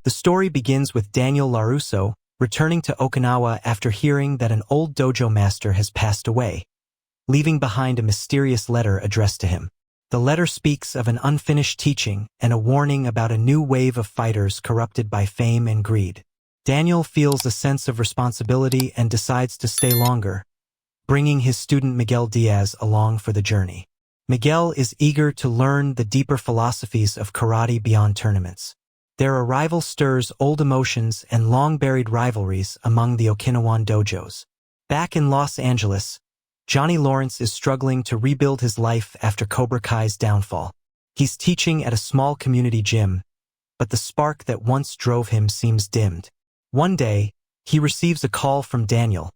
The story begins with Daniel LaRusso returning to Okinawa after hearing that an old dojo master has passed away, leaving behind a mysterious letter addressed to him. The letter speaks of an unfinished teaching and a warning about a new wave of fighters corrupted by fame and greed. Daniel feels a sense of responsibility and decides to stay longer, bringing his student Miguel Diaz along for the journey. Miguel is eager to learn the deeper philosophies of karate beyond tournaments. Their arrival stirs old emotions and long-buried rivalries among the Okinawan dojos. Back in Los Angeles, Johnny Lawrence is struggling to rebuild his life after Cobra Kai's downfall. He's teaching at a small community gym, but the spark that once drove him seems dimmed. One day, he receives a call from Daniel,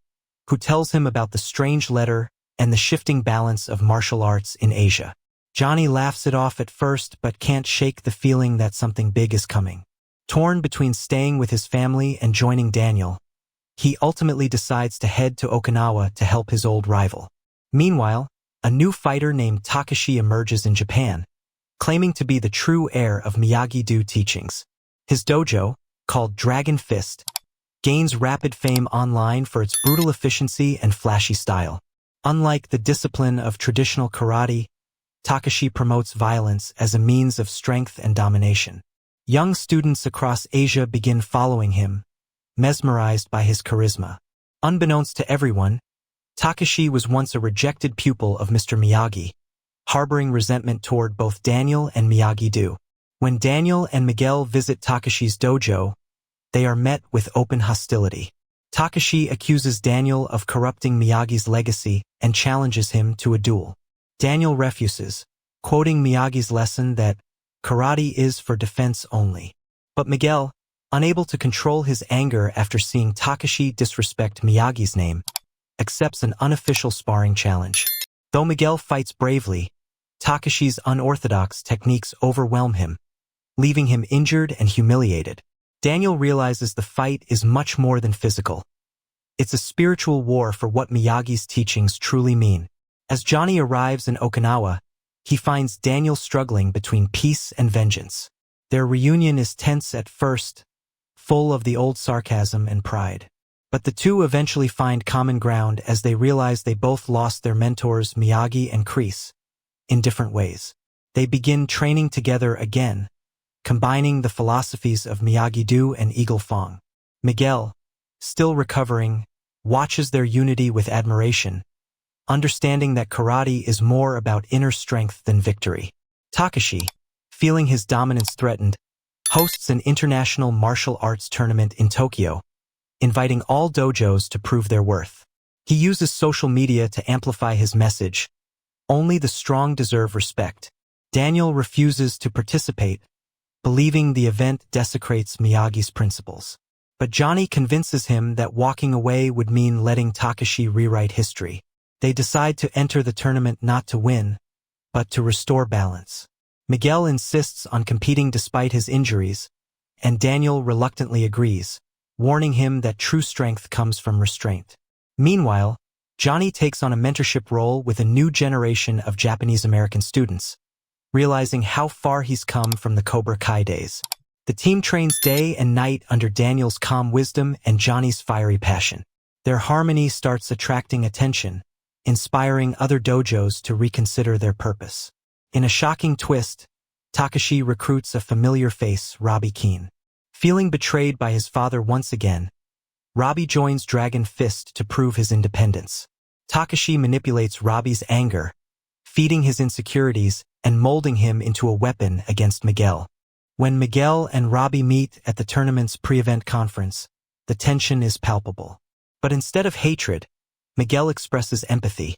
who tells him about the strange letter and the shifting balance of martial arts in Asia. Johnny laughs it off at first but can't shake the feeling that something big is coming. Torn between staying with his family and joining Daniel, he ultimately decides to head to Okinawa to help his old rival. Meanwhile, a new fighter named Takeshi emerges in Japan, claiming to be the true heir of Miyagi-Do teachings. His dojo, called Dragon Fist, gains rapid fame online for its brutal efficiency and flashy style. Unlike the discipline of traditional karate, Takeshi promotes violence as a means of strength and domination. Young students across Asia begin following him, mesmerized by his charisma. Unbeknownst to everyone, Takeshi was once a rejected pupil of Mr. Miyagi, harboring resentment toward both Daniel and Miyagi-Do. When Daniel and Miguel visit Takeshi's dojo, they are met with open hostility. Takeshi accuses Daniel of corrupting Miyagi's legacy and challenges him to a duel. Daniel refuses, quoting Miyagi's lesson that karate is for defense only. But Miguel, unable to control his anger after seeing Takeshi disrespect Miyagi's name, accepts an unofficial sparring challenge. Though Miguel fights bravely, Takeshi's unorthodox techniques overwhelm him, leaving him injured and humiliated. Daniel realizes the fight is much more than physical. It's a spiritual war for what Miyagi's teachings truly mean. As Johnny arrives in Okinawa, he finds Daniel struggling between peace and vengeance. Their reunion is tense at first, full of the old sarcasm and pride. But the two eventually find common ground as they realize they both lost their mentors Miyagi and Kreese in different ways. They begin training together again, combining the philosophies of Miyagi-Do and Eagle Fang. Miguel, still recovering, watches their unity with admiration, understanding that karate is more about inner strength than victory. Takeshi, feeling his dominance threatened, hosts an international martial arts tournament in Tokyo, inviting all dojos to prove their worth. He uses social media to amplify his message, "Only the strong deserve respect." Daniel refuses to participate, believing the event desecrates Miyagi's principles. But Johnny convinces him that walking away would mean letting Takeshi rewrite history. They decide to enter the tournament not to win, but to restore balance. Miguel insists on competing despite his injuries, and Daniel reluctantly agrees, warning him that true strength comes from restraint. Meanwhile, Johnny takes on a mentorship role with a new generation of Japanese-American students, realizing how far he's come from the Cobra Kai days. The team trains day and night under Daniel's calm wisdom and Johnny's fiery passion. Their harmony starts attracting attention, inspiring other dojos to reconsider their purpose. In a shocking twist, Takeshi recruits a familiar face, Robby Keene. Feeling betrayed by his father once again, Robby joins Dragon Fist to prove his independence. Takeshi manipulates Robby's anger, feeding his insecurities and molding him into a weapon against Miguel. When Miguel and Robby meet at the tournament's pre-event conference, the tension is palpable. But instead of hatred, Miguel expresses empathy,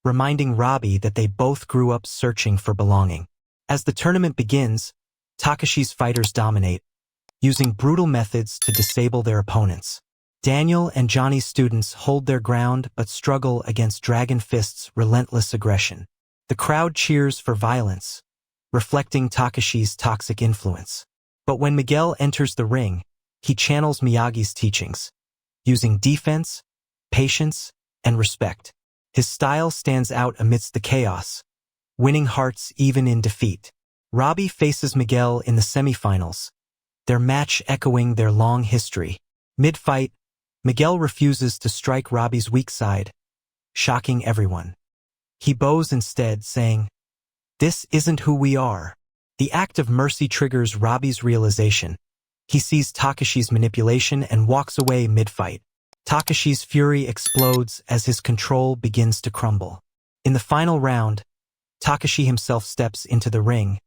reminding Robby that they both grew up searching for belonging. As the tournament begins, Takeshi's fighters dominate, using brutal methods to disable their opponents. Daniel and Johnny's students hold their ground but struggle against Dragon Fist's relentless aggression. The crowd cheers for violence, reflecting Takeshi's toxic influence. But when Miguel enters the ring, he channels Miyagi's teachings, using defense, patience, and respect. His style stands out amidst the chaos, winning hearts even in defeat. Robby faces Miguel in the semifinals, their match echoing their long history. Mid-fight, Miguel refuses to strike Robby's weak side, shocking everyone. He bows instead, saying, "This isn't who we are." The act of mercy triggers Robby's realization. He sees Takeshi's manipulation and walks away mid-fight. Takeshi's fury explodes as his control begins to crumble. In the final round, Takeshi himself steps into the ring,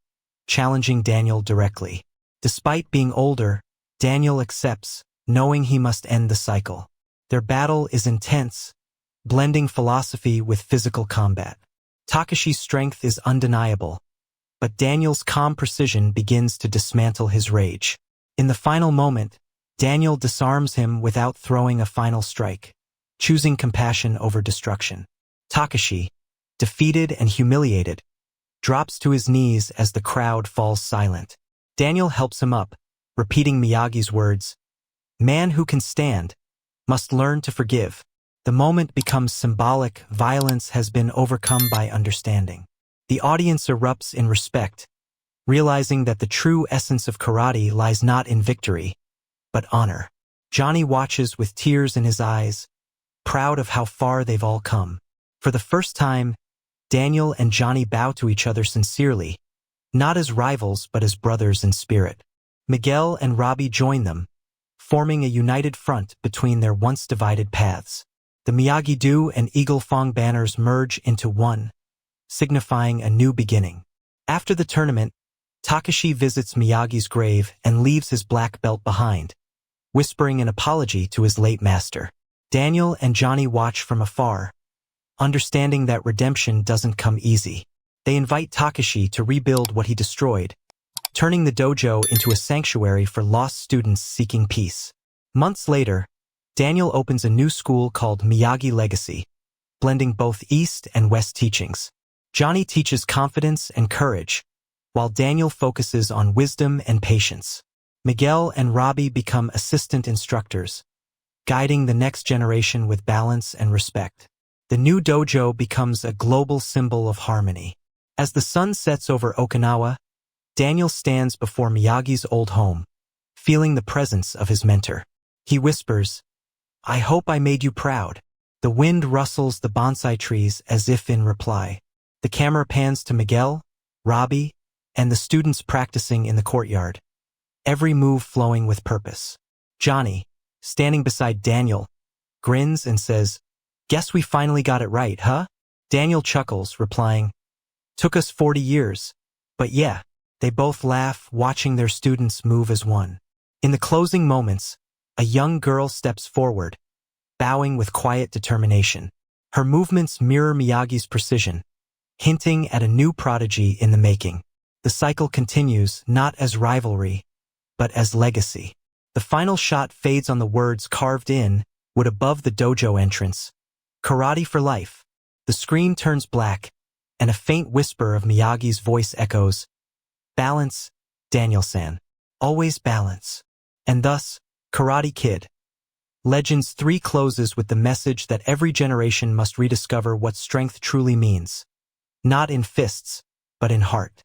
challenging Daniel directly. Despite being older, Daniel accepts, knowing he must end the cycle. Their battle is intense, blending philosophy with physical combat. Takeshi's strength is undeniable, but Daniel's calm precision begins to dismantle his rage. In the final moment, Daniel disarms him without throwing a final strike, choosing compassion over destruction. Takeshi, defeated and humiliated, drops to his knees as the crowd falls silent. Daniel helps him up, repeating Miyagi's words, "Man who can stand must learn to forgive." The moment becomes symbolic. Violence has been overcome by understanding. The audience erupts in respect, realizing that the true essence of karate lies not in victory, but honor. Johnny watches with tears in his eyes, proud of how far they've all come. For the first time, Daniel and Johnny bow to each other sincerely, not as rivals but as brothers in spirit. Miguel and Robby join them, forming a united front between their once divided paths. The Miyagi-Do and Eagle Fang banners merge into one, signifying a new beginning. After the tournament, Takeshi visits Miyagi's grave and leaves his black belt behind, whispering an apology to his late master. Daniel and Johnny watch from afar, understanding that redemption doesn't come easy. They invite Takeshi to rebuild what he destroyed, turning the dojo into a sanctuary for lost students seeking peace. Months later, Daniel opens a new school called Miyagi Legacy, blending both East and West teachings. Johnny teaches confidence and courage, while Daniel focuses on wisdom and patience. Miguel and Robby become assistant instructors, guiding the next generation with balance and respect. The new dojo becomes a global symbol of harmony. As the sun sets over Okinawa, Daniel stands before Miyagi's old home, feeling the presence of his mentor. He whispers, "I hope I made you proud." The wind rustles the bonsai trees as if in reply. The camera pans to Miguel, Robby, and the students practicing in the courtyard, every move flowing with purpose. Johnny, standing beside Daniel, grins and says, "Guess we finally got it right, huh?" Daniel chuckles, replying, "Took us 40 years, but yeah." They both laugh, watching their students move as one. In the closing moments, a young girl steps forward, bowing with quiet determination. Her movements mirror Miyagi's precision, hinting at a new prodigy in the making. The cycle continues, not as rivalry, but as legacy. The final shot fades on the words carved in wood above the dojo entrance, "Karate for life." The screen turns black, and a faint whisper of Miyagi's voice echoes, "Balance, Daniel-san. Always balance." And thus, Karate Kid Legends 3 closes with the message that every generation must rediscover what strength truly means. Not in fists, but in heart.